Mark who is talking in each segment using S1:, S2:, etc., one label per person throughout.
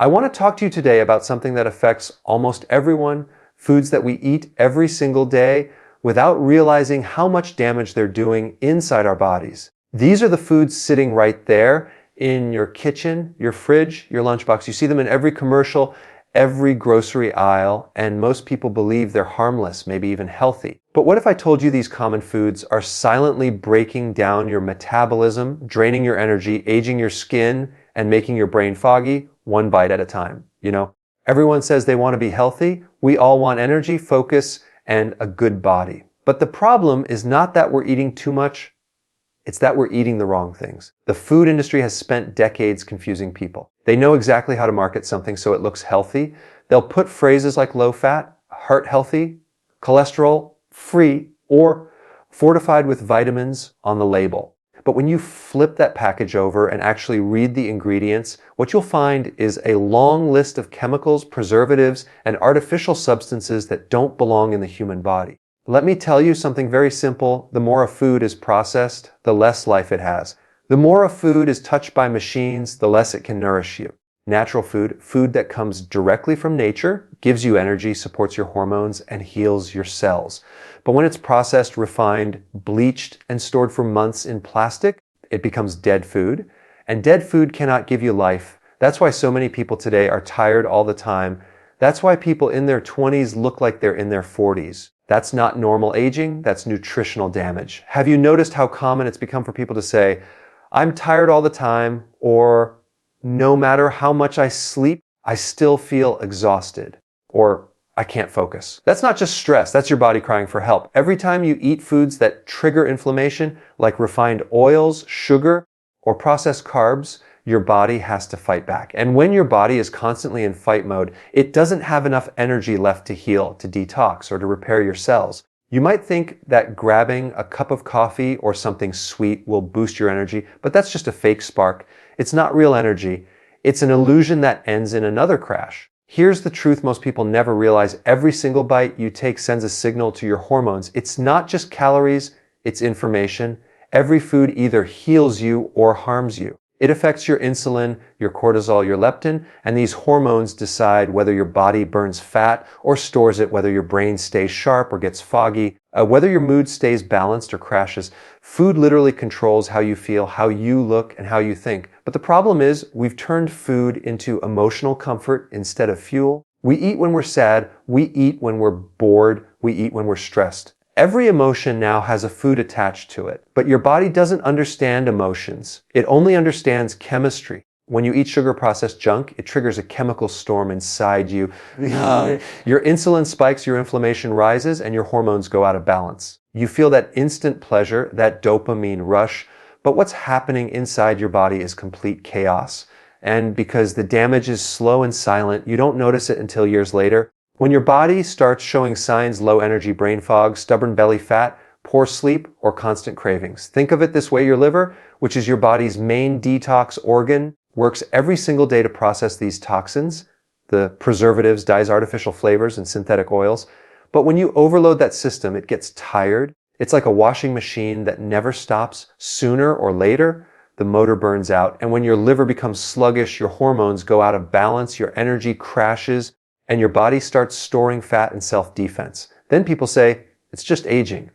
S1: I want to talk to you today about something that affects almost everyone, foods that we eat every single day without realizing how much damage they're doing inside our bodies. These are the foods sitting right there in your kitchen, your fridge, your lunchbox. You see them in every commercial, every grocery aisle, and most people believe they're harmless, maybe even healthy. But what if I told you these common foods are silently breaking down your metabolism, draining your energy, aging your skin, and making your brain foggy, one bite at a time? Everyone says they want to be healthy. We all want energy, focus, and a good body. But the problem is not that we're eating too much, it's that we're eating the wrong things. The food industry has spent decades confusing people. They know exactly how to market something so it looks healthy. They'll put phrases like low fat, heart healthy, cholesterol free, or fortified with vitamins on the label. But when you flip that package over and actually read the ingredients, what you'll find is a long list of chemicals, preservatives, and artificial substances that don't belong in the human body. Let me tell you something very simple. The more a food is processed, the less life it has. The more a food is touched by machines, the less it can nourish you. Natural food, food that comes directly from nature, gives you energy, supports your hormones, and heals your cells. But when it's processed, refined, bleached, and stored for months in plastic, it becomes dead food. And dead food cannot give you life. That's why so many people today are tired all the time. That's why people in their 20s look like they're in their 40s. That's not normal aging, that's nutritional damage. Have you noticed how common it's become for people to say, I'm tired all the time, or no matter how much I sleep, I still feel exhausted, or I can't focus? That's not just stress, that's your body crying for help. Every time you eat foods that trigger inflammation, like refined oils, sugar, or processed carbs, your body has to fight back. And when your body is constantly in fight mode, it doesn't have enough energy left to heal, to detox, or to repair your cells. You might think that grabbing a cup of coffee or something sweet will boost your energy, but that's just a fake spark. It's not real energy. It's an illusion that ends in another crash. Here's the truth most people never realize. Every single bite you take sends a signal to your hormones. It's not just calories, it's information. Every food either heals you or harms you. It affects your insulin, your cortisol, your leptin, and these hormones decide whether your body burns fat or stores it, whether your brain stays sharp or gets foggy, whether your mood stays balanced or crashes. Food literally controls how you feel, how you look, and how you think. But the problem is, we've turned food into emotional comfort instead of fuel. We eat when we're sad, we eat when we're bored, we eat when we're stressed. Every emotion now has a food attached to it, but your body doesn't understand emotions. It only understands chemistry. When you eat sugar-processed junk, it triggers a chemical storm inside you. Your insulin spikes, your inflammation rises, and your hormones go out of balance. You feel that instant pleasure, that dopamine rush, but what's happening inside your body is complete chaos. And because the damage is slow and silent, you don't notice it until years later. When your body starts showing signs, low energy brain fog, stubborn belly fat, poor sleep, or constant cravings. Think of it this way: your liver, which is your body's main detox organ, works every single day to process these toxins, the preservatives, dyes, artificial flavors, and synthetic oils. But when you overload that system, it gets tired. It's like a washing machine that never stops. Sooner or later, the motor burns out. And when your liver becomes sluggish, your hormones go out of balance, your energy crashes, and your body starts storing fat in self-defense. Then people say, it's just aging.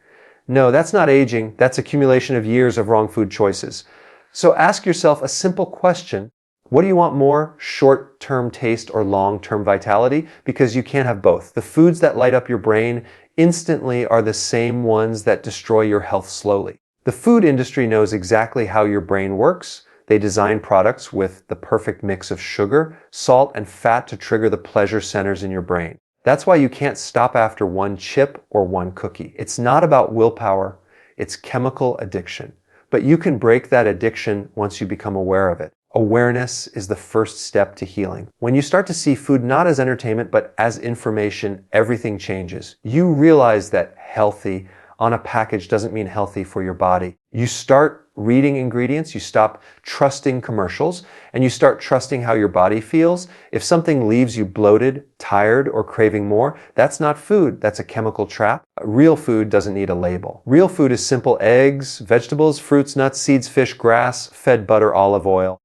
S1: No, that's not aging. That's accumulation of years of wrong food choices. So ask yourself a simple question. What do you want more, short-term taste or long-term vitality? Because you can't have both. The foods that light up your brain instantly are the same ones that destroy your health slowly. The food industry knows exactly how your brain works. They design products with the perfect mix of sugar, salt, and fat to trigger the pleasure centers in your brain. That's why you can't stop after one chip or one cookie. It's not about willpower, it's chemical addiction. But you can break that addiction once you become aware of it. Awareness is the first step to healing. When you start to see food not as entertainment, but as information, everything changes. You realize that healthy on a package doesn't mean healthy for your body. You start reading ingredients, you stop trusting commercials, and you start trusting how your body feels. If something leaves you bloated, tired, or craving more, that's not food, that's a chemical trap. Real food doesn't need a label. Real food is simple eggs, vegetables, fruits, nuts, seeds, fish, grass, fed butter, olive oil.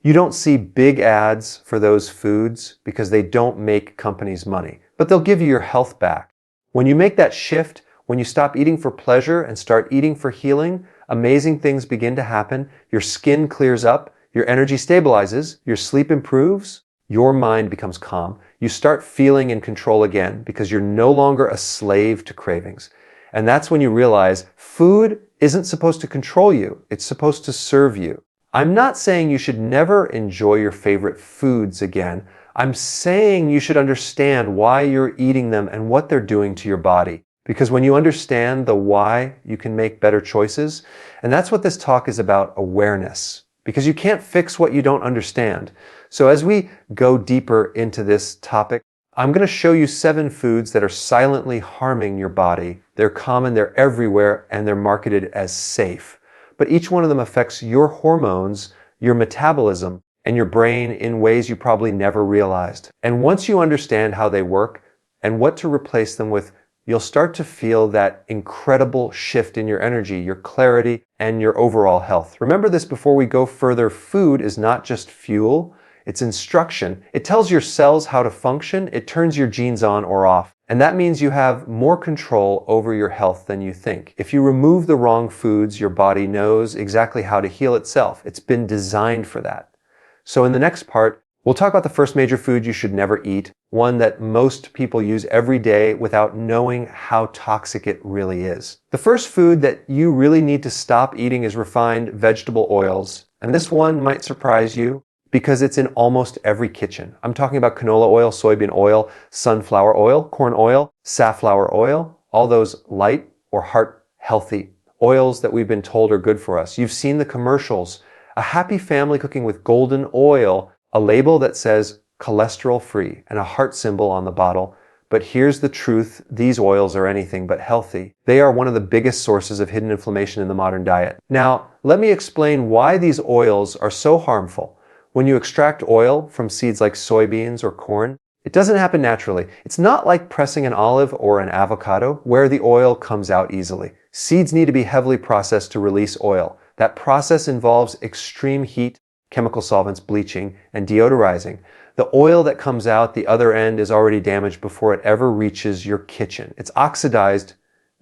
S1: You don't see big ads for those foods because they don't make companies money, but they'll give you your health back. When you make that shift, when you stop eating for pleasure and start eating for healing, amazing things begin to happen. Your skin clears up, your energy stabilizes, your sleep improves, your mind becomes calm. You start feeling in control again because you're no longer a slave to cravings. And that's when you realize food isn't supposed to control you. It's supposed to serve you. I'm not saying you should never enjoy your favorite foods again. I'm saying you should understand why you're eating them and what they're doing to your body. Because when you understand the why, you can make better choices. And that's what this talk is about, awareness. Because you can't fix what you don't understand. So as we go deeper into this topic, I'm going to show you 7 foods that are silently harming your body. They're common, they're everywhere, and they're marketed as safe. But each one of them affects your hormones, your metabolism, and your brain in ways you probably never realized. And once you understand how they work and what to replace them with, you'll start to feel that incredible shift in your energy, your clarity, and your overall health. Remember this before we go further. Food is not just fuel, it's instruction. It tells your cells how to function, it turns your genes on or off. And that means you have more control over your health than you think. If you remove the wrong foods, your body knows exactly how to heal itself. It's been designed for that. So in the next part, we'll talk about the first major food you should never eat, one that most people use every day without knowing how toxic it really is. The first food that you really need to stop eating is refined vegetable oils. And this one might surprise you because it's in almost every kitchen. I'm talking about canola oil, soybean oil, sunflower oil, corn oil, safflower oil, all those light or heart-healthy oils that we've been told are good for us. You've seen the commercials, a happy family cooking with golden oil, a label that says cholesterol-free and a heart symbol on the bottle. But here's the truth, these oils are anything but healthy. They are one of the biggest sources of hidden inflammation in the modern diet. Now, let me explain why these oils are so harmful. When you extract oil from seeds like soybeans or corn, it doesn't happen naturally. It's not like pressing an olive or an avocado where the oil comes out easily. Seeds need to be heavily processed to release oil. That process involves extreme heat, chemical solvents, bleaching, and deodorizing. The oil that comes out the other end is already damaged before it ever reaches your kitchen. It's oxidized,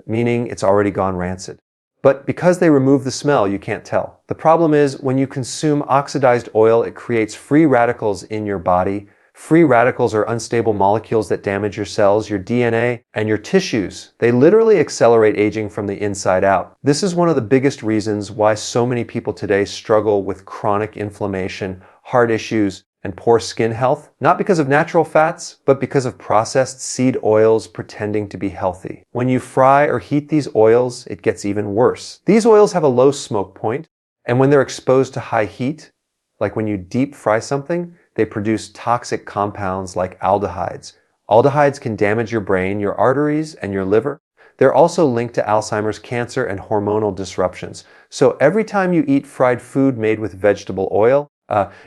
S1: meaning it's already gone rancid. But because they remove the smell, you can't tell. The problem is when you consume oxidized oil, it creates free radicals in your body. Free radicals are unstable molecules that damage your cells, your DNA, and your tissues. They literally accelerate aging from the inside out. This is one of the biggest reasons why so many people today struggle with chronic inflammation, heart issues, and poor skin health, not because of natural fats, but because of processed seed oils pretending to be healthy. When you fry or heat these oils, it gets even worse. These oils have a low smoke point, and when they're exposed to high heat, like when you deep fry something, they produce toxic compounds like aldehydes. Aldehydes can damage your brain, your arteries, and your liver. They're also linked to Alzheimer's, cancer, and hormonal disruptions. So every time you eat fried food made with vegetable oil,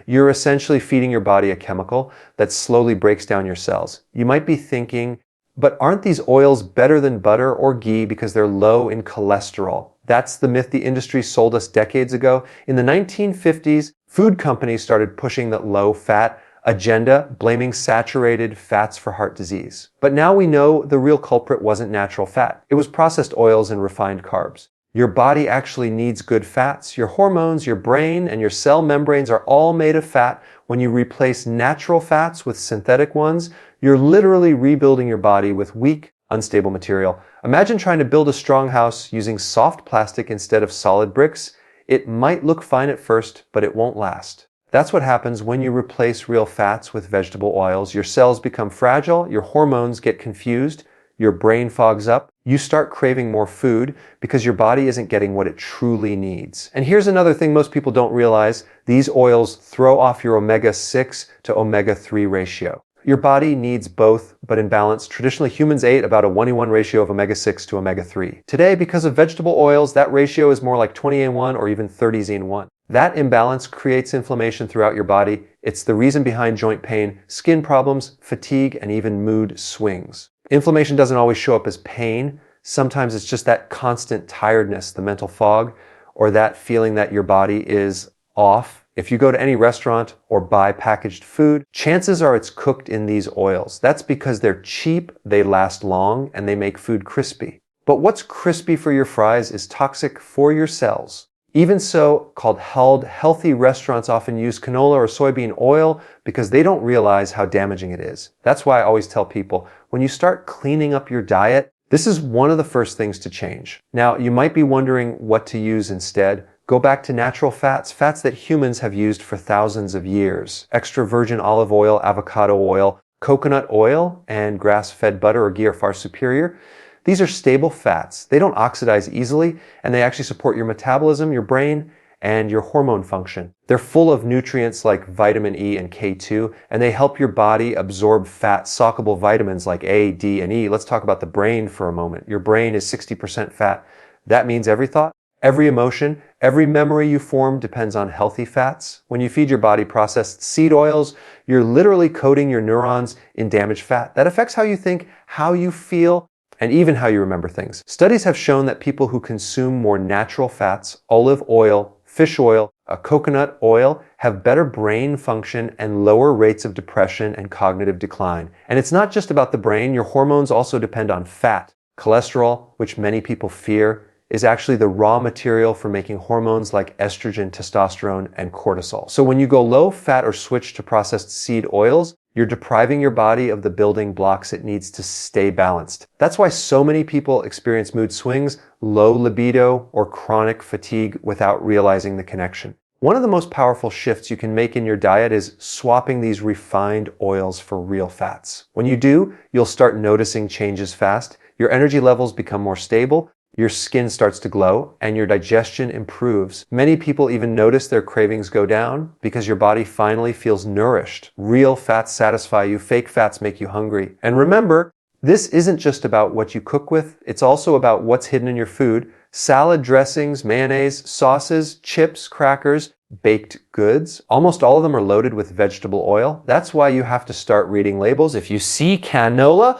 S1: you're essentially feeding your body a chemical that slowly breaks down your cells. You might be thinking, but aren't these oils better than butter or ghee because they're low in cholesterol? That's the myth the industry sold us decades ago. In the 1950s, food companies started pushing that low-fat agenda, blaming saturated fats for heart disease. But now we know the real culprit wasn't natural fat. It was processed oils and refined carbs. Your body actually needs good fats. Your hormones, your brain, and your cell membranes are all made of fat. When you replace natural fats with synthetic ones, you're literally rebuilding your body with weak, unstable material. Imagine trying to build a strong house using soft plastic instead of solid bricks. It might look fine at first, but it won't last. That's what happens when you replace real fats with vegetable oils. Your cells become fragile, your hormones get confused, your brain fogs up, you start craving more food because your body isn't getting what it truly needs. And here's another thing most people don't realize. These oils throw off your omega-6 to omega-3 ratio. Your body needs both, but in balance. Traditionally, humans ate about a 1:1 ratio of omega-6 to omega-3. Today, because of vegetable oils, that ratio is more like 20:1 or even 30:1. That imbalance creates inflammation throughout your body. It's the reason behind joint pain, skin problems, fatigue, and even mood swings. Inflammation doesn't always show up as pain. Sometimes it's just that constant tiredness, the mental fog, or that feeling that your body is off. If you go to any restaurant or buy packaged food, chances are it's cooked in these oils. That's because they're cheap, they last long, and they make food crispy. But what's crispy for your fries is toxic for your cells. Even so, called healthy restaurants often use canola or soybean oil because they don't realize how damaging it is. That's why I always tell people, when you start cleaning up your diet, this is one of the first things to change. Now, you might be wondering what to use instead. Go back to natural fats, fats that humans have used for thousands of years. Extra virgin olive oil, avocado oil, coconut oil, and grass-fed butter or ghee are far superior. These are stable fats. They don't oxidize easily, and they actually support your metabolism, your brain, and your hormone function. They're full of nutrients like vitamin E and K2, and they help your body absorb fat-soluble vitamins like A, D, and E. Let's talk about the brain for a moment. Your brain is 60% fat. That means every thought, every emotion, every memory you form depends on healthy fats. When you feed your body processed seed oils, you're literally coating your neurons in damaged fat. That affects how you think, how you feel, and even how you remember things. Studies have shown that people who consume more natural fats, olive oil, fish oil, coconut oil, have better brain function and lower rates of depression and cognitive decline. And it's not just about the brain. Your hormones also depend on fat. Cholesterol, which many people fear, is actually the raw material for making hormones like estrogen, testosterone, and cortisol. So when you go low fat or switch to processed seed oils, you're depriving your body of the building blocks it needs to stay balanced. That's why so many people experience mood swings, low libido, or chronic fatigue without realizing the connection. One of the most powerful shifts you can make in your diet is swapping these refined oils for real fats. When you do, you'll start noticing changes fast. Your energy levels become more stable, your skin starts to glow, and your digestion improves. Many people even notice their cravings go down because your body finally feels nourished. Real fats satisfy you, fake fats make you hungry. And remember, this isn't just about what you cook with, it's also about what's hidden in your food. Salad dressings, mayonnaise, sauces, chips, crackers, baked goods. Almost all of them are loaded with vegetable oil. That's why you have to start reading labels. If you see canola,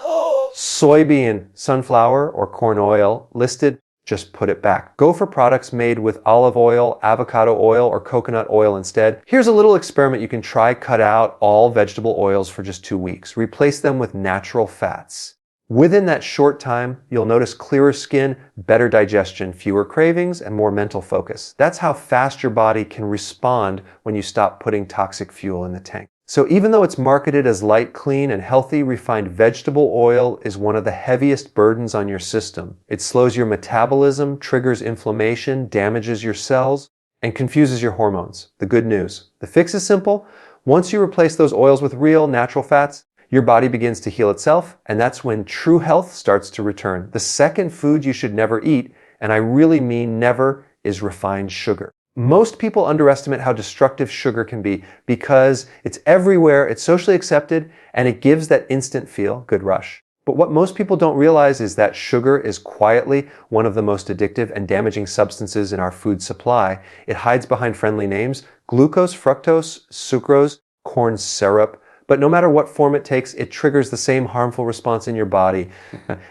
S1: soybean, sunflower, or corn oil listed, just put it back. Go for products made with olive oil, avocado oil, or coconut oil instead. Here's a little experiment you can try. Cut out all vegetable oils for just 2 weeks. Replace them with natural fats. Within that short time, you'll notice clearer skin, better digestion, fewer cravings, and more mental focus. That's how fast your body can respond when you stop putting toxic fuel in the tank. So even though it's marketed as light, clean, and healthy, refined vegetable oil is one of the heaviest burdens on your system. It slows your metabolism, triggers inflammation, damages your cells, and confuses your hormones. The good news. The fix is simple. Once you replace those oils with real, natural fats, your body begins to heal itself, and that's when true health starts to return. The second food you should never eat, and I really mean never, is refined sugar. Most people underestimate how destructive sugar can be because it's everywhere, it's socially accepted, and it gives that instant feel, good rush. But what most people don't realize is that sugar is quietly one of the most addictive and damaging substances in our food supply. It hides behind friendly names: glucose, fructose, sucrose, corn syrup. But no matter what form it takes, it triggers the same harmful response in your body.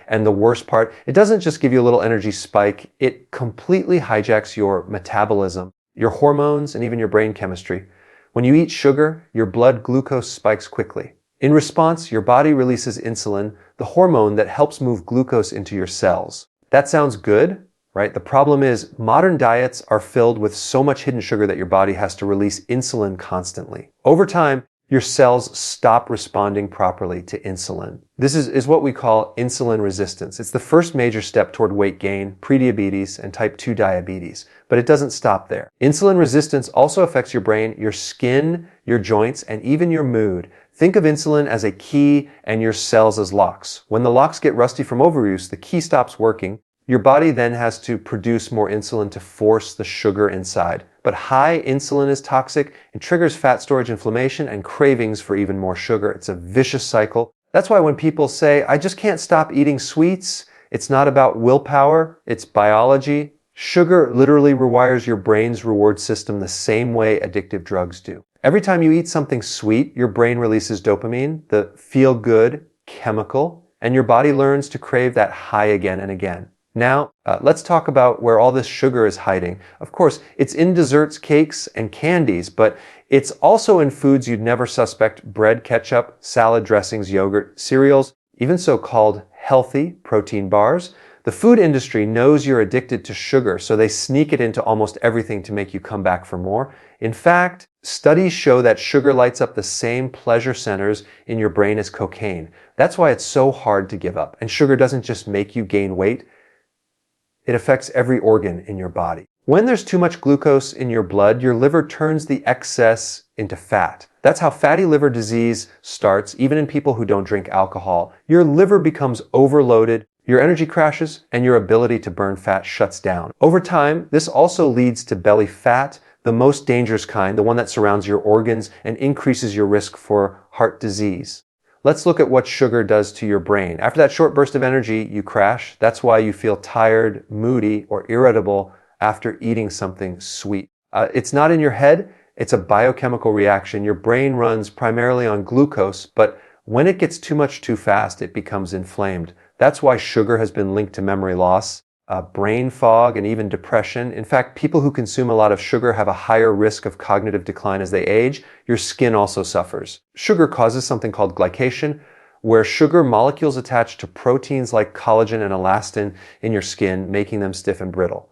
S1: And the worst part, it doesn't just give you a little energy spike, it completely hijacks your metabolism, your hormones, and even your brain chemistry. When you eat sugar, your blood glucose spikes quickly. In response, your body releases insulin, the hormone that helps move glucose into your cells. That sounds good, right? The problem is modern diets are filled with so much hidden sugar that your body has to release insulin constantly. Over time, your cells stop responding properly to insulin. This is what we call insulin resistance. It's the first major step toward weight gain, prediabetes, and type 2 diabetes. But it doesn't stop there. Insulin resistance also affects your brain, your skin, your joints, and even your mood. Think of insulin as a key and your cells as locks. When the locks get rusty from overuse, the key stops working. Your body then has to produce more insulin to force the sugar inside. But high insulin is toxic and triggers fat storage inflammation and cravings for even more sugar. It's a vicious cycle. That's why when people say, I just can't stop eating sweets, it's not about willpower, it's biology. Sugar literally rewires your brain's reward system the same way addictive drugs do. Every time you eat something sweet, your brain releases dopamine, the feel-good chemical, and your body learns to crave that high again and again. Now, let's talk about where all this sugar is hiding. Of course, it's in desserts, cakes, and candies, but it's also in foods you'd never suspect: bread, ketchup, salad dressings, yogurt, cereals, even so-called healthy protein bars. The food industry knows you're addicted to sugar, so they sneak it into almost everything to make you come back for more. In fact, studies show that sugar lights up the same pleasure centers in your brain as cocaine. That's why it's so hard to give up. And sugar doesn't just make you gain weight, it affects every organ in your body. When there's too much glucose in your blood, your liver turns the excess into fat. That's how fatty liver disease starts, even in people who don't drink alcohol. Your liver becomes overloaded, your energy crashes, and your ability to burn fat shuts down. Over time, this also leads to belly fat, the most dangerous kind, the one that surrounds your organs and increases your risk for heart disease. Let's look at what sugar does to your brain. After that short burst of energy, you crash. That's why you feel tired, moody, or irritable after eating something sweet. It's not in your head, it's a biochemical reaction. Your brain runs primarily on glucose, but when it gets too much too fast, it becomes inflamed. That's why sugar has been linked to memory loss, brain fog, and even depression. In fact, people who consume a lot of sugar have a higher risk of cognitive decline as they age. Your skin also suffers. Sugar causes something called glycation, where sugar molecules attach to proteins like collagen and elastin in your skin, making them stiff and brittle.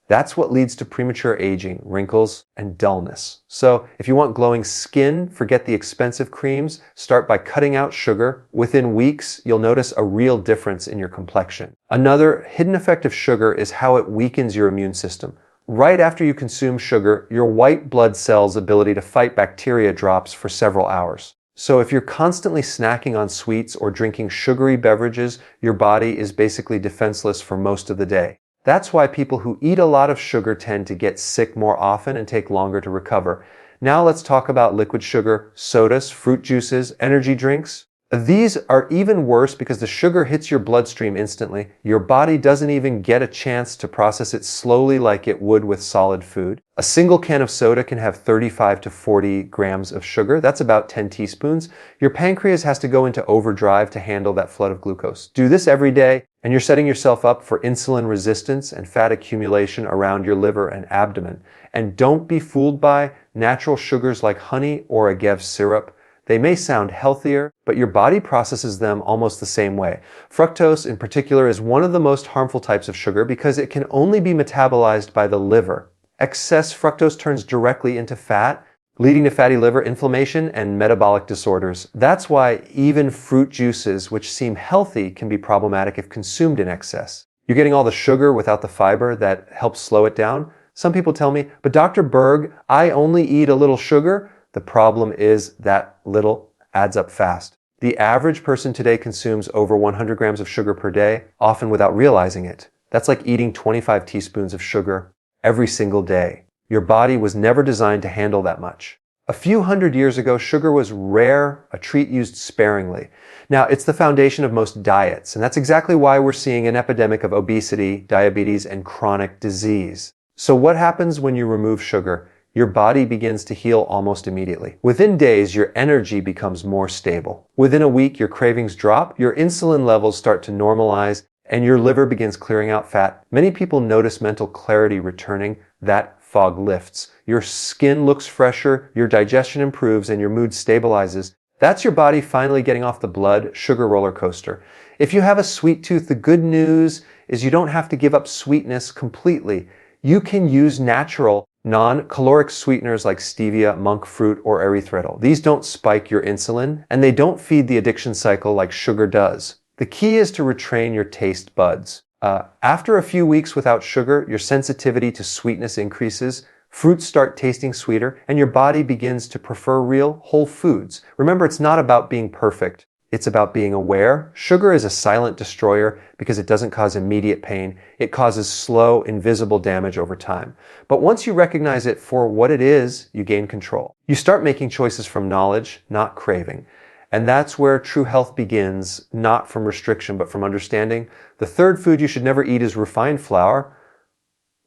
S1: That's what leads to premature aging, wrinkles, and dullness. So if you want glowing skin, forget the expensive creams. Start by cutting out sugar. Within weeks, you'll notice a real difference in your complexion. Another hidden effect of sugar is how it weakens your immune system. Right after you consume sugar, your white blood cells' ability to fight bacteria drops for several hours. So if you're constantly snacking on sweets or drinking sugary beverages, your body is basically defenseless for most of the day. That's why people who eat a lot of sugar tend to get sick more often and take longer to recover. Now let's talk about liquid sugar, sodas, fruit juices, energy drinks. These are even worse because the sugar hits your bloodstream instantly. Your body doesn't even get a chance to process it slowly like it would with solid food. A single can of soda can have 35 to 40 grams of sugar. That's about 10 teaspoons. Your pancreas has to go into overdrive to handle that flood of glucose. Do this every day, and you're setting yourself up for insulin resistance and fat accumulation around your liver and abdomen. And don't be fooled by natural sugars like honey or agave syrup. They may sound healthier, but your body processes them almost the same way. Fructose, in particular, is one of the most harmful types of sugar because it can only be metabolized by the liver. Excess fructose turns directly into fat, leading to fatty liver, inflammation, and metabolic disorders. That's why even fruit juices, which seem healthy, can be problematic if consumed in excess. You're getting all the sugar without the fiber that helps slow it down. Some people tell me, but Dr. Berg, I only eat a little sugar. The problem is that little adds up fast. The average person today consumes over 100 grams of sugar per day, often without realizing it. That's like eating 25 teaspoons of sugar every single day. Your body was never designed to handle that much. A few hundred years ago, sugar was rare, a treat used sparingly. Now, it's the foundation of most diets, and that's exactly why we're seeing an epidemic of obesity, diabetes, and chronic disease. So what happens when you remove sugar? Your body begins to heal almost immediately. Within days, your energy becomes more stable. Within a week, your cravings drop, your insulin levels start to normalize, and your liver begins clearing out fat. Many people notice mental clarity returning. That fog lifts. Your skin looks fresher, your digestion improves, and your mood stabilizes. That's your body finally getting off the blood sugar roller coaster. If you have a sweet tooth, the good news is you don't have to give up sweetness completely. You can use natural, non-caloric sweeteners like stevia, monk fruit, or erythritol. These don't spike your insulin, and they don't feed the addiction cycle like sugar does. The key is to retrain your taste buds. After a few weeks without sugar, your sensitivity to sweetness increases, fruits start tasting sweeter, and your body begins to prefer real, whole foods. Remember, it's not about being perfect. It's about being aware. Sugar is a silent destroyer because it doesn't cause immediate pain. It causes slow, invisible damage over time. But once you recognize it for what it is, you gain control. You start making choices from knowledge, not craving. And that's where true health begins, not from restriction, but from understanding. The third food you should never eat is refined flour,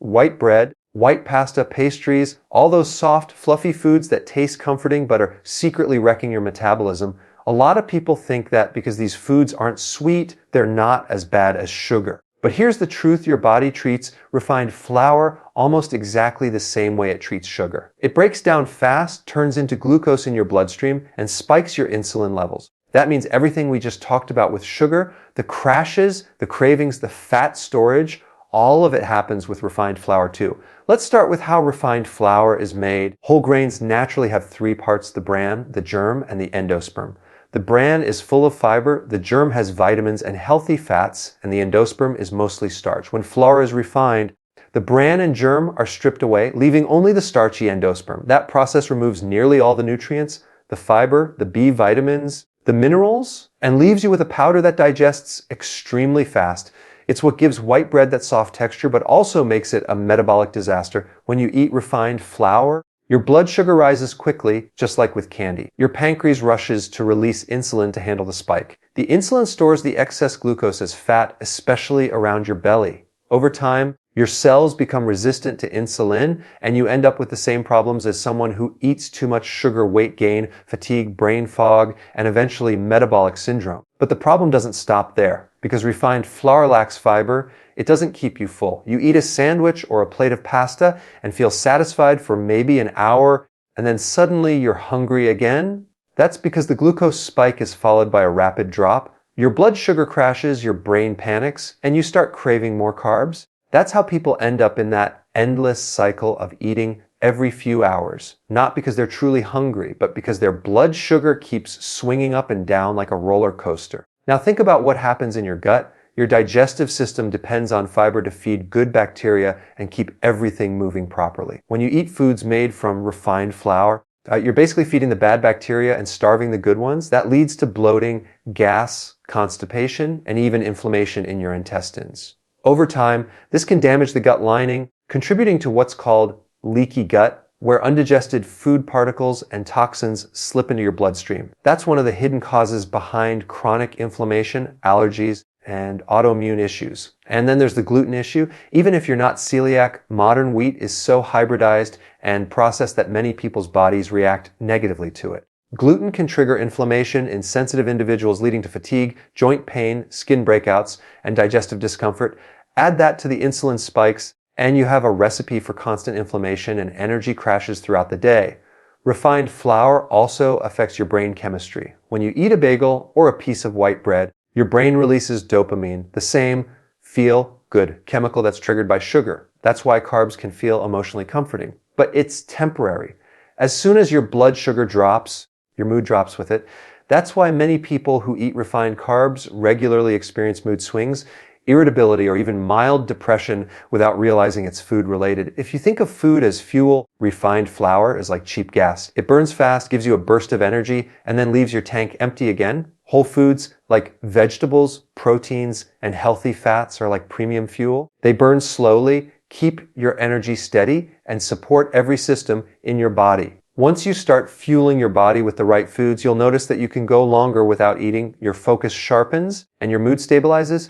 S1: white bread, white pasta, pastries, all those soft, fluffy foods that taste comforting but are secretly wrecking your metabolism. A lot of people think that because these foods aren't sweet, they're not as bad as sugar. But here's the truth: your body treats refined flour almost exactly the same way it treats sugar. It breaks down fast, turns into glucose in your bloodstream, and spikes your insulin levels. That means everything we just talked about with sugar, the crashes, the cravings, the fat storage, all of it happens with refined flour too. Let's start with how refined flour is made. Whole grains naturally have three parts: the bran, the germ, and the endosperm. The bran is full of fiber, the germ has vitamins and healthy fats, and the endosperm is mostly starch. When flour is refined, the bran and germ are stripped away, leaving only the starchy endosperm. That process removes nearly all the nutrients, the fiber, the B vitamins, the minerals, and leaves you with a powder that digests extremely fast. It's what gives white bread that soft texture, but also makes it a metabolic disaster. When you eat refined flour, your blood sugar rises quickly, just like with candy. Your pancreas rushes to release insulin to handle the spike. The insulin stores the excess glucose as fat, especially around your belly. Over time, your cells become resistant to insulin, and you end up with the same problems as someone who eats too much sugar: weight gain, fatigue, brain fog, and eventually metabolic syndrome. But the problem doesn't stop there. Because refined flour lacks fiber, it doesn't keep you full. You eat a sandwich or a plate of pasta and feel satisfied for maybe an hour, and then suddenly you're hungry again. That's because the glucose spike is followed by a rapid drop. Your blood sugar crashes, your brain panics, and you start craving more carbs. That's how people end up in that endless cycle of eating every few hours. Not because they're truly hungry, but because their blood sugar keeps swinging up and down like a roller coaster. Now think about what happens in your gut. Your digestive system depends on fiber to feed good bacteria and keep everything moving properly. When you eat foods made from refined flour, you're basically feeding the bad bacteria and starving the good ones. That leads to bloating, gas, constipation, and even inflammation in your intestines. Over time, this can damage the gut lining, contributing to what's called leaky gut, where undigested food particles and toxins slip into your bloodstream. That's one of the hidden causes behind chronic inflammation, allergies, and autoimmune issues. And then there's the gluten issue. Even if you're not celiac, modern wheat is so hybridized and processed that many people's bodies react negatively to it. Gluten can trigger inflammation in sensitive individuals, leading to fatigue, joint pain, skin breakouts, and digestive discomfort. Add that to the insulin spikes, and you have a recipe for constant inflammation and energy crashes throughout the day. Refined flour also affects your brain chemistry. When you eat a bagel or a piece of white bread, your brain releases dopamine, the same feel-good chemical that's triggered by sugar. That's why carbs can feel emotionally comforting. But it's temporary. As soon as your blood sugar drops, your mood drops with it. That's why many people who eat refined carbs regularly experience mood swings, irritability, or even mild depression without realizing it's food-related. If you think of food as fuel, refined flour is like cheap gas. It burns fast, gives you a burst of energy, and then leaves your tank empty again. Whole foods like vegetables, proteins, and healthy fats are like premium fuel. They burn slowly, keep your energy steady, and support every system in your body. Once you start fueling your body with the right foods, you'll notice that you can go longer without eating, your focus sharpens, and your mood stabilizes.